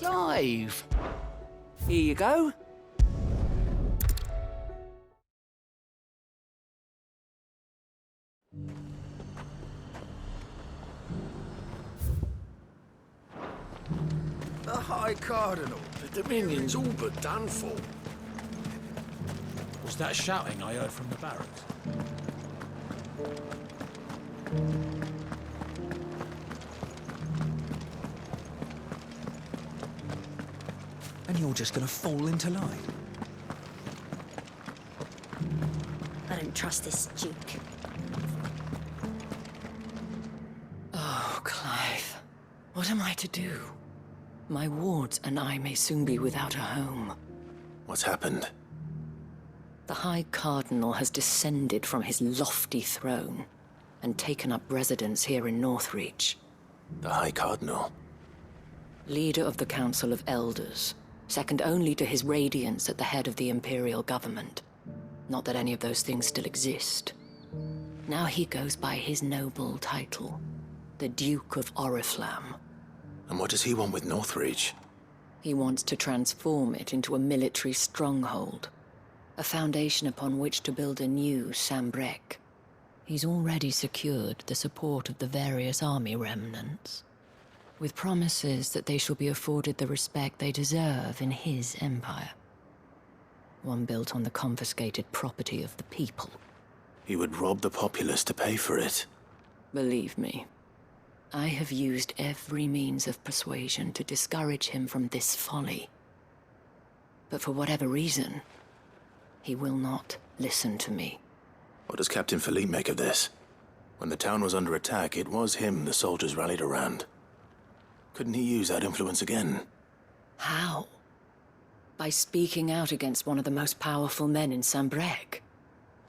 Clive. Here you go. The High Cardinal. The Dominion's all but done for. Was that shouting I heard from the barracks? And you're just gonna fall into line? I don't trust this Duke. Oh, Clive. What am I to do? My wards and I may soon be without a home. What's happened? The High Cardinal has descended from his lofty throne and taken up residence here in Northreach. The High Cardinal? Leader of the Council of Elders, second only to his Radiance at the head of the Imperial government. Not that any of those things still exist. Now he goes by his noble title, the Duke of Oriflamme. And what does he want with Northreach? He wants to transform it into a military stronghold, a foundation upon which to build a new Sambrec. He's already secured the support of the various army remnants, with promises that they shall be afforded the respect they deserve in his empire. One built on the confiscated property of the people. He would rob the populace to pay for it. Believe me, I have used every means of persuasion to discourage him from this folly. But for whatever reason, he will not listen to me. What does Captain Philippe make of this? When the town was under attack, it was him the soldiers rallied around. Couldn't he use that influence again? How? By speaking out against one of the most powerful men in Sambrec.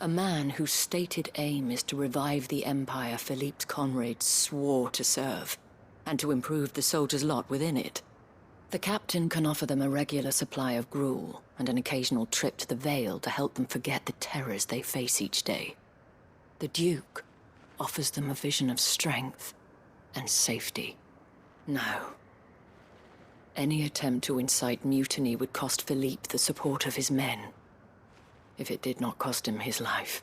A man whose stated aim is to revive the empire Philippe's comrades swore to serve, and to improve the soldiers' lot within it. The captain can offer them a regular supply of gruel, and an occasional trip to the Vale to help them forget the terrors they face each day. The Duke offers them a vision of strength and safety. No. Any attempt to incite mutiny would cost Philippe the support of his men, if it did not cost him his life.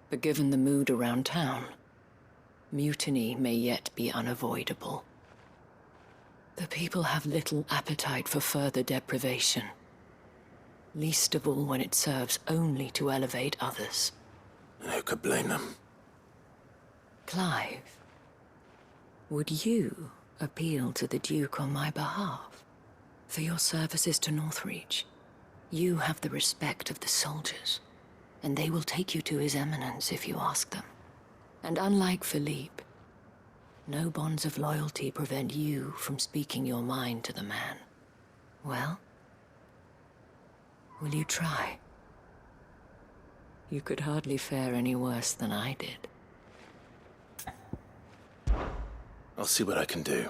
But given the mood around town, mutiny may yet be unavoidable. The people have little appetite for further deprivation, least of all when it serves only to elevate others. And who could blame them? Clive, would you appeal to the Duke on my behalf? For your services to Northreach, you have the respect of the soldiers, and they will take you to His Eminence if you ask them. And unlike Philippe, no bonds of loyalty prevent you from speaking your mind to the man. Well, will you try? You could hardly fare any worse than I did. I'll see what I can do.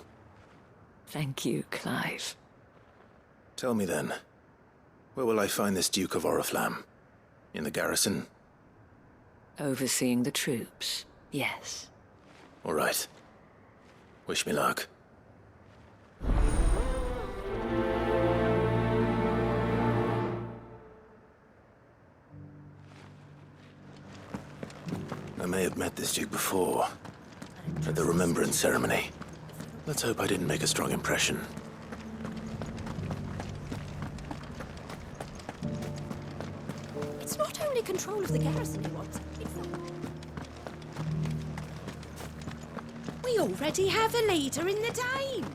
Thank you, Clive. Tell me then, where will I find this Duke of Oriflamme? In the garrison? Overseeing the troops, yes. All right. Wish me luck. I may have met this Duke before, at the Remembrance Ceremony. Let's hope I didn't make a strong impression. It's not only control of the garrison he wants, it's the... We already have a leader in the Dane!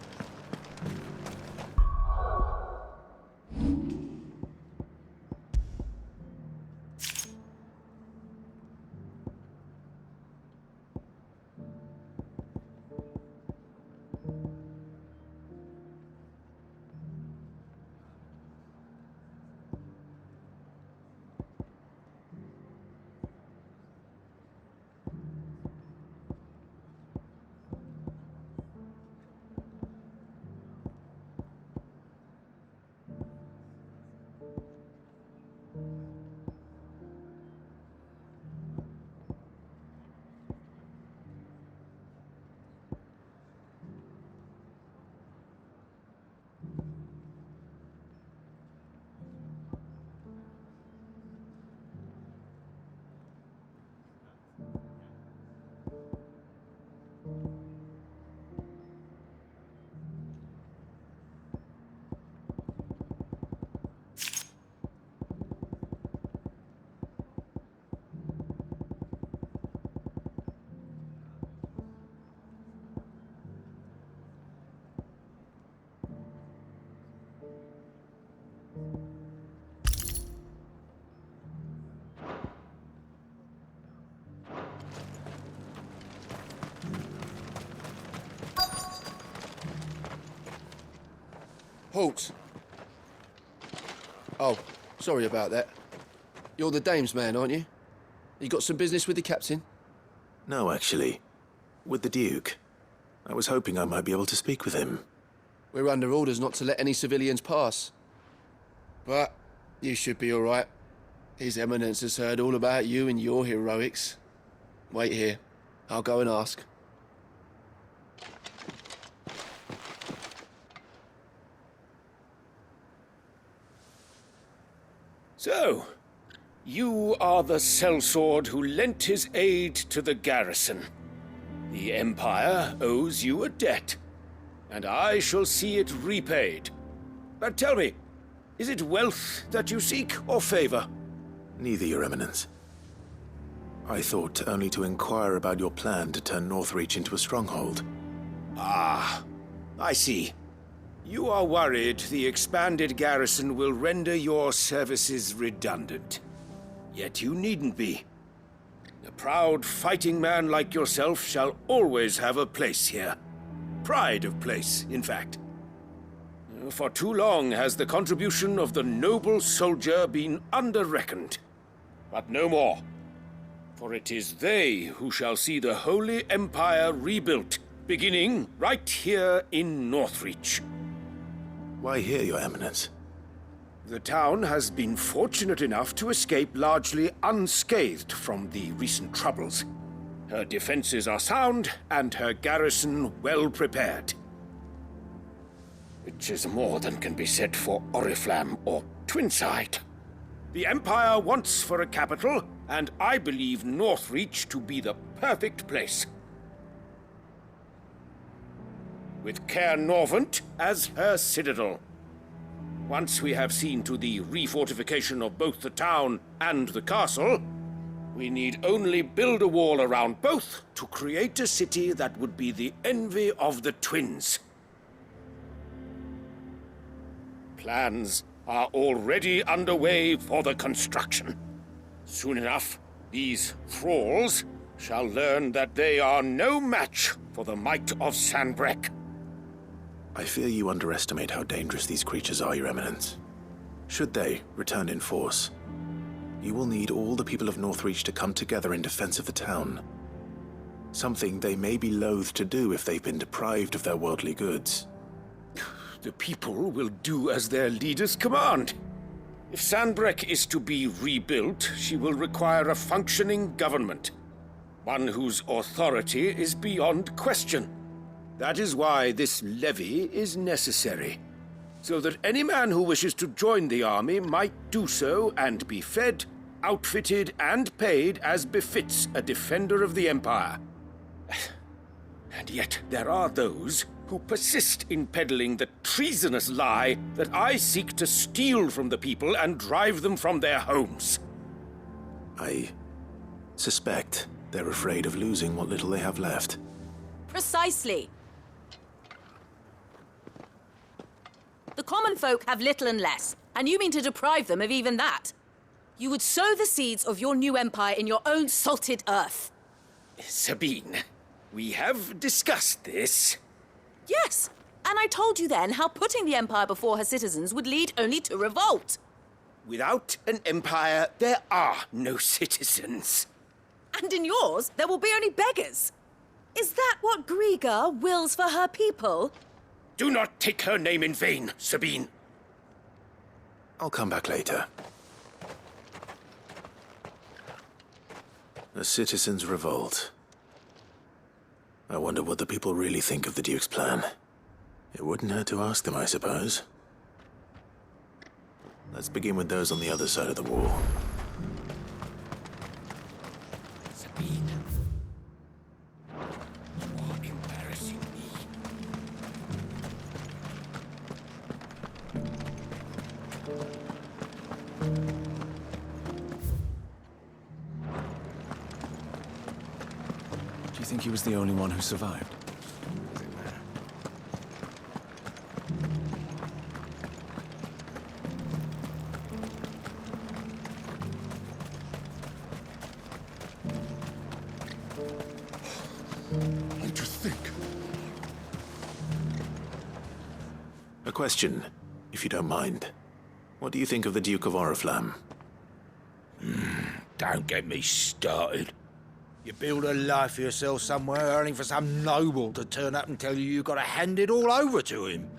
Halt! Oh, sorry about that. You're the dame's man, aren't you? You got some business with the captain? No, actually. With the Duke. I was hoping I might be able to speak with him. We're under orders not to let any civilians pass. But you should be all right. His Eminence has heard all about you and your heroics. Wait here. I'll go and ask. So, you are the sellsword who lent his aid to the garrison. The Empire owes you a debt, and I shall see it repaid. But tell me, is it wealth that you seek, or favor? Neither, Your Eminence. I thought only to inquire about your plan to turn Northreach into a stronghold. Ah, I see. You are worried the expanded garrison will render your services redundant. Yet you needn't be. A proud fighting man like yourself shall always have a place here. Pride of place, in fact. For too long has the contribution of the noble soldier been under-reckoned. But no more. For it is they who shall see the Holy Empire rebuilt, beginning right here in Northreach. Why here, Your Eminence? The town has been fortunate enough to escape largely unscathed from the recent troubles. Her defenses are sound, and her garrison well prepared. Which is more than can be said for Oriflamme or Twinside. The Empire wants for a capital, and I believe Northreach to be the perfect place. With Caer Norvent as her citadel. Once we have seen to the refortification of both the town and the castle, we need only build a wall around both to create a city that would be the envy of the twins. Plans are already underway for the construction. Soon enough, these thralls shall learn that they are no match for the might of Sanbreque. I fear you underestimate how dangerous these creatures are, Your Eminence. Should they return in force, you will need all the people of Northreach to come together in defense of the town. Something they may be loath to do if they've been deprived of their worldly goods. The people will do as their leaders command. If Sanbreque is to be rebuilt, she will require a functioning government. One whose authority is beyond question. That is why this levy is necessary. So that any man who wishes to join the army might do so and be fed, outfitted, and paid as befits a defender of the Empire. And yet there are those who persist in peddling the treasonous lie that I seek to steal from the people and drive them from their homes. I suspect they're afraid of losing what little they have left. Precisely. The common folk have little and less, and you mean to deprive them of even that. You would sow the seeds of your new empire in your own salted earth. Sabine, we have discussed this. Yes, and I told you then how putting the empire before her citizens would lead only to revolt. Without an empire, there are no citizens. And in yours, there will be only beggars. Is that what Griga wills for her people? Do not take her name in vain, Sabine. I'll come back later. A citizens' revolt. I wonder what the people really think of the Duke's plan. It wouldn't hurt to ask them, I suppose. Let's begin with those on the other side of the wall. Sabine. You are embarrassing me. Do you think he was the only one who survived? What do you think? A question. if you don't mind. What do you think of the Duke of Oriflamme? Don't get me started. You build a life for yourself somewhere, earning for some noble to turn up and tell you you've got to hand it all over to him.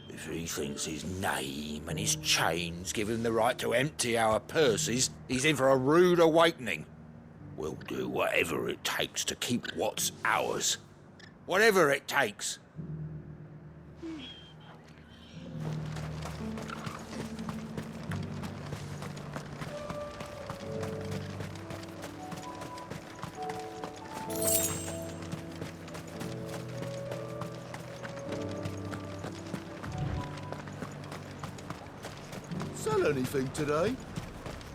If he thinks his name and his chains give him the right to empty our purses, he's in for a rude awakening. We'll do whatever it takes to keep what's ours. Whatever it takes. Sell anything today?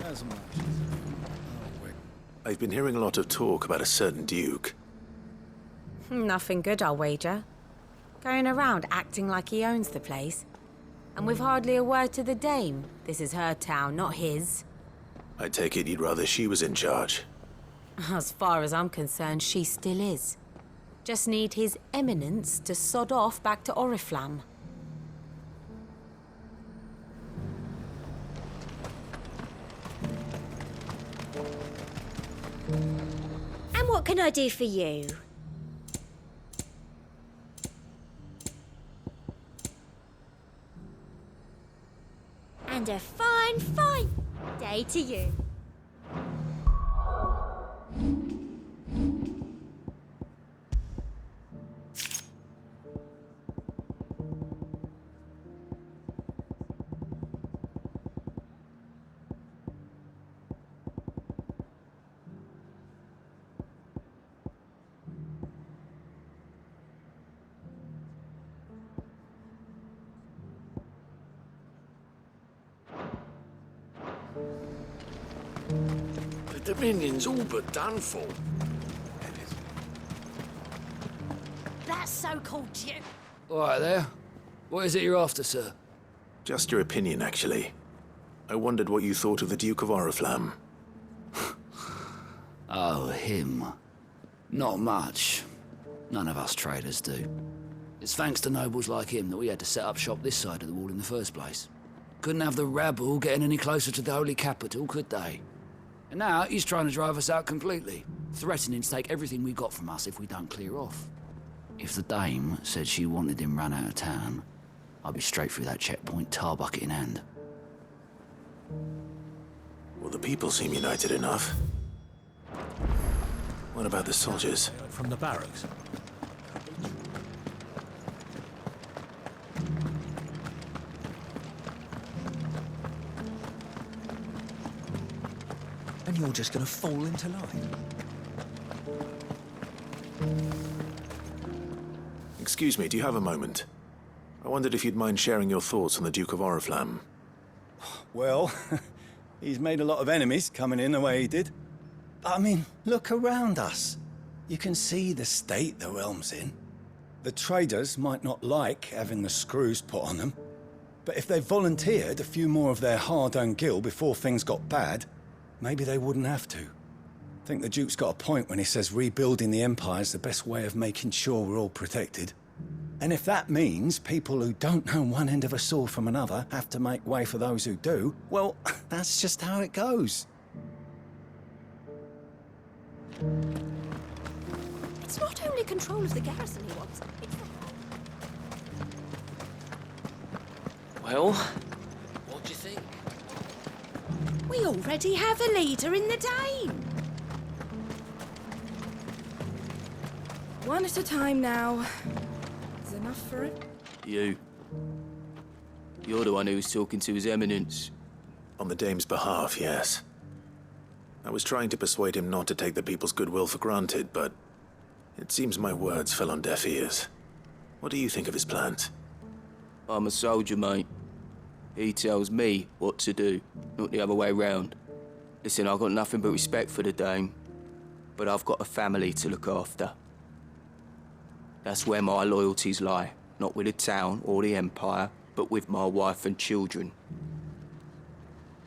As much. I've been hearing a lot of talk about a certain Duke. Nothing good, I'll wager. Going around acting like he owns the place. And with hardly a word to the dame. This is her town, not his. I take it you'd rather she was in charge. As far as I'm concerned, she still is. Just need his eminence to sod off back to Oriflamme. And what can I do for you? And a fine, fine day to you. The Dominion's all but done for. That so-called Duke. All right there. What is it you're after, sir? Just your opinion, actually. I wondered what you thought of the Duke of Oriflamme. Oh, him. Not much. None of us traders do. It's thanks to nobles like him that we had to set up shop this side of the wall in the first place. Couldn't have the rabble getting any closer to the holy capital, could they? And now he's trying to drive us out completely, threatening to take everything we got from us if we don't clear off. If the dame said she wanted him run out of town, I'd be straight through that checkpoint, tar bucket in hand. Well, the people seem united enough. What about the soldiers? From the barracks. And you're just gonna fall into line. Excuse me, do you have a moment? I wondered if you'd mind sharing your thoughts on the Duke of Oriflamme. Well, he's made a lot of enemies coming in the way he did. But I mean, look around us. You can see the state the realm's in. The traders might not like having the screws put on them, but if they volunteered a few more of their hard-earned gil before things got bad, maybe they wouldn't have to. I think the Duke's got a point when he says rebuilding the Empire's the best way of making sure we're all protected. And if that means people who don't know one end of a sword from another have to make way for those who do, well, that's just how it goes. It's not only control of the garrison he wants. Well, what do you think? We already have a leader in the Dame. One at a time now. Is enough for it? You're the one who was talking to His Eminence. On the Dame's behalf, yes. I was trying to persuade him not to take the people's goodwill for granted, but it seems my words fell on deaf ears. What do you think of his plans? I'm a soldier, mate. He tells me what to do, not the other way round. Listen, I've got nothing but respect for the Dame, but I've got a family to look after. That's where my loyalties lie, not with the town or the Empire, but with my wife and children.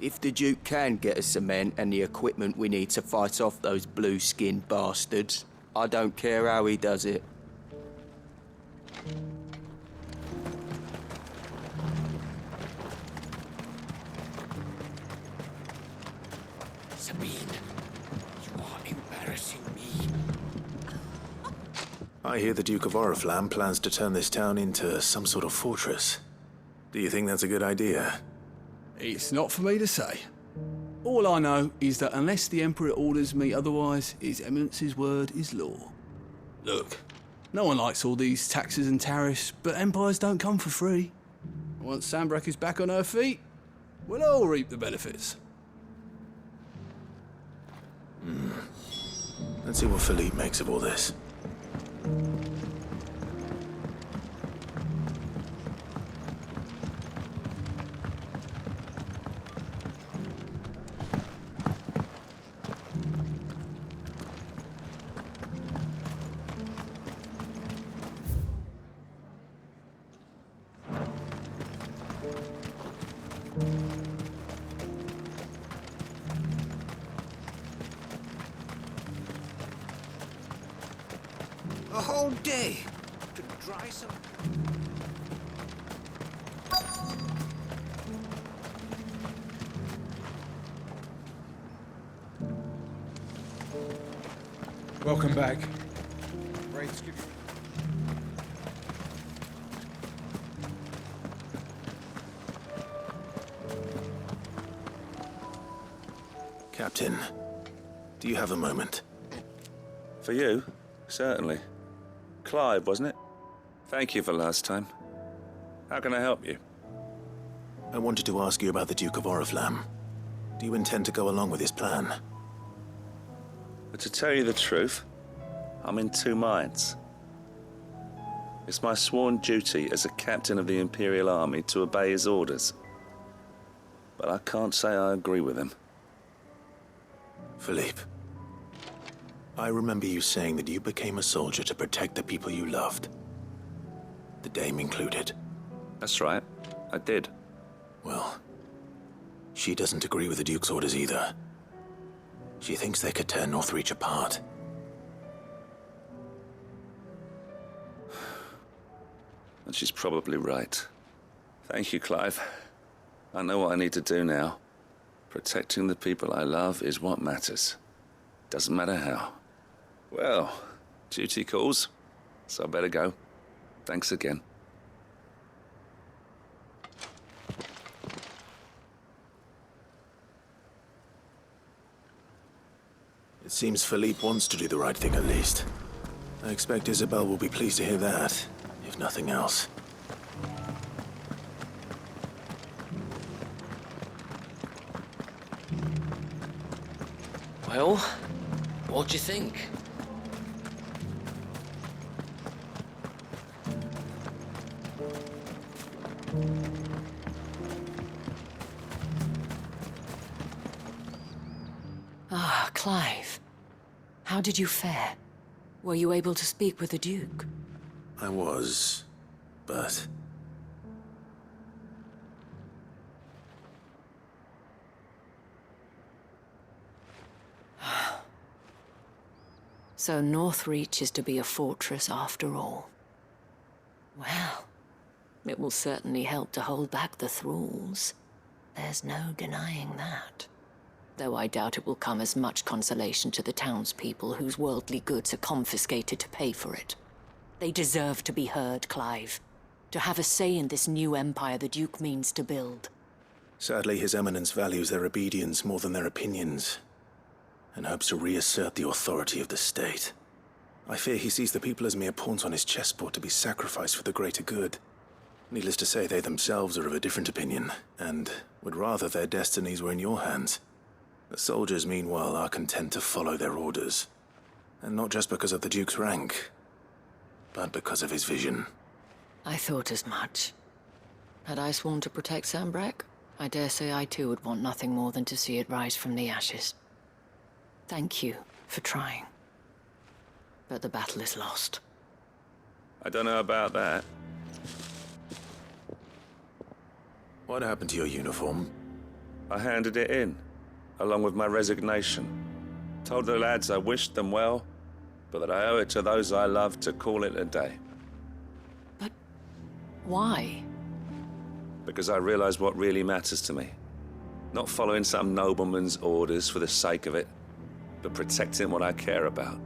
If the Duke can get us the men and the equipment we need to fight off those blue-skinned bastards, I don't care how he does it. Sabine, you are embarrassing me. I hear the Duke of Oriflamme plans to turn this town into some sort of fortress. Do you think that's a good idea? It's not for me to say. All I know is that unless the Emperor orders me otherwise, His Eminence's word is law. Look, no one likes all these taxes and tariffs, but empires don't come for free. Once Sanbreque is back on her feet, we'll all reap the benefits. Let's see what Philippe makes of all this. A whole day. To dry some... Welcome back. Rates give you... Captain, do you have a moment? For you? Certainly. Clive, wasn't it? Thank you for last time. How can I help you? I wanted to ask you about the Duke of Oriflamme. Do you intend to go along with his plan? But to tell you the truth, I'm in two minds. It's my sworn duty as a captain of the Imperial Army to obey his orders. But I can't say I agree with him. Philippe, I remember you saying that you became a soldier to protect the people you loved. The Dame included. That's right, I did. Well, she doesn't agree with the Duke's orders either. She thinks they could tear Northreach apart. And she's probably right. Thank you, Clive. I know what I need to do now. Protecting the people I love is what matters. Doesn't matter how. Well, duty calls, so I better go. Thanks again. It seems Philippe wants to do the right thing at least. I expect Isabel will be pleased to hear that, if nothing else. Well, what do you think? Ah, Clive. How did you fare? Were you able to speak with the Duke? I was, but... So Northreach is to be a fortress after all. Well, it will certainly help to hold back the thralls. There's no denying that. Though I doubt it will come as much consolation to the townspeople whose worldly goods are confiscated to pay for it. They deserve to be heard, Clive. To have a say in this new empire the Duke means to build. Sadly, His Eminence values their obedience more than their opinions, and hopes to reassert the authority of the state. I fear he sees the people as mere pawns on his chessboard to be sacrificed for the greater good. Needless to say, they themselves are of a different opinion, and would rather their destinies were in your hands. The soldiers, meanwhile, are content to follow their orders. And not just because of the Duke's rank, but because of his vision. I thought as much. Had I sworn to protect Sanbreque, I dare say I too would want nothing more than to see it rise from the ashes. Thank you for trying. But the battle is lost. I don't know about that. What happened to your uniform? I handed it in, along with my resignation. Told the lads I wished them well, but that I owe it to those I love to call it a day. Why? Because I realize what really matters to me. Not following some nobleman's orders for the sake of it, but protecting what I care about.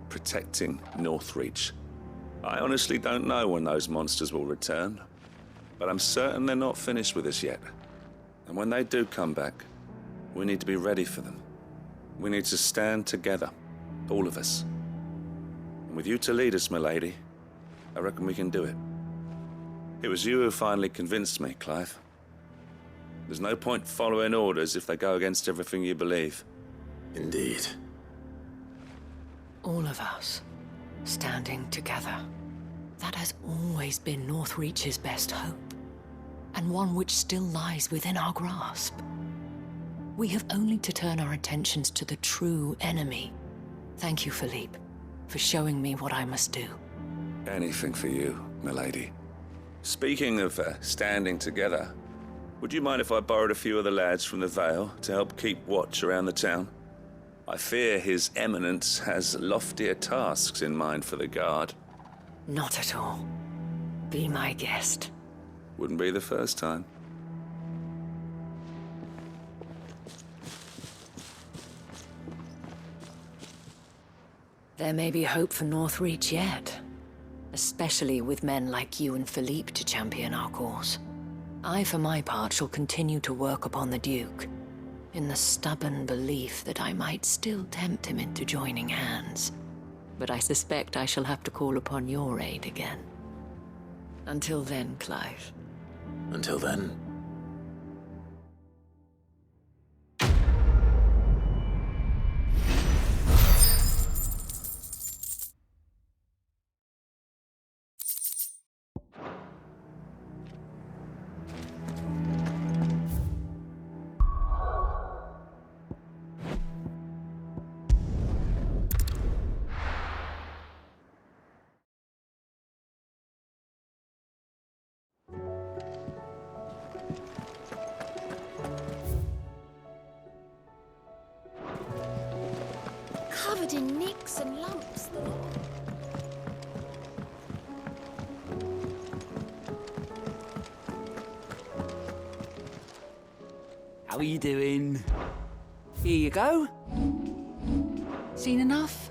Protecting Northreach. I honestly don't know when those monsters will return, but I'm certain they're not finished with us yet. And when they do come back, we need to be ready for them. We need to stand together, all of us. And with you to lead us, milady, I reckon we can do it. It was you who finally convinced me, Clive. There's no point following orders if they go against everything you believe. Indeed. All of us, standing together. That has always been Northreach's best hope, and one which still lies within our grasp. We have only to turn our attentions to the true enemy. Thank you, Philippe, for showing me what I must do. Anything for you, milady. Speaking of standing together, would you mind if I borrowed a few of the lads from the Vale to help keep watch around the town? I fear His Eminence has loftier tasks in mind for the guard. Not at all. Be my guest. Wouldn't be the first time. There may be hope for Northreach yet. Especially with men like you and Philippe to champion our cause. I, for my part, shall continue to work upon the Duke, in the stubborn belief that I might still tempt him into joining hands. But I suspect I shall have to call upon your aid again. Until then, Clive. Until then. Covered in nicks and lumps. How are you doing? Here you go. Seen enough?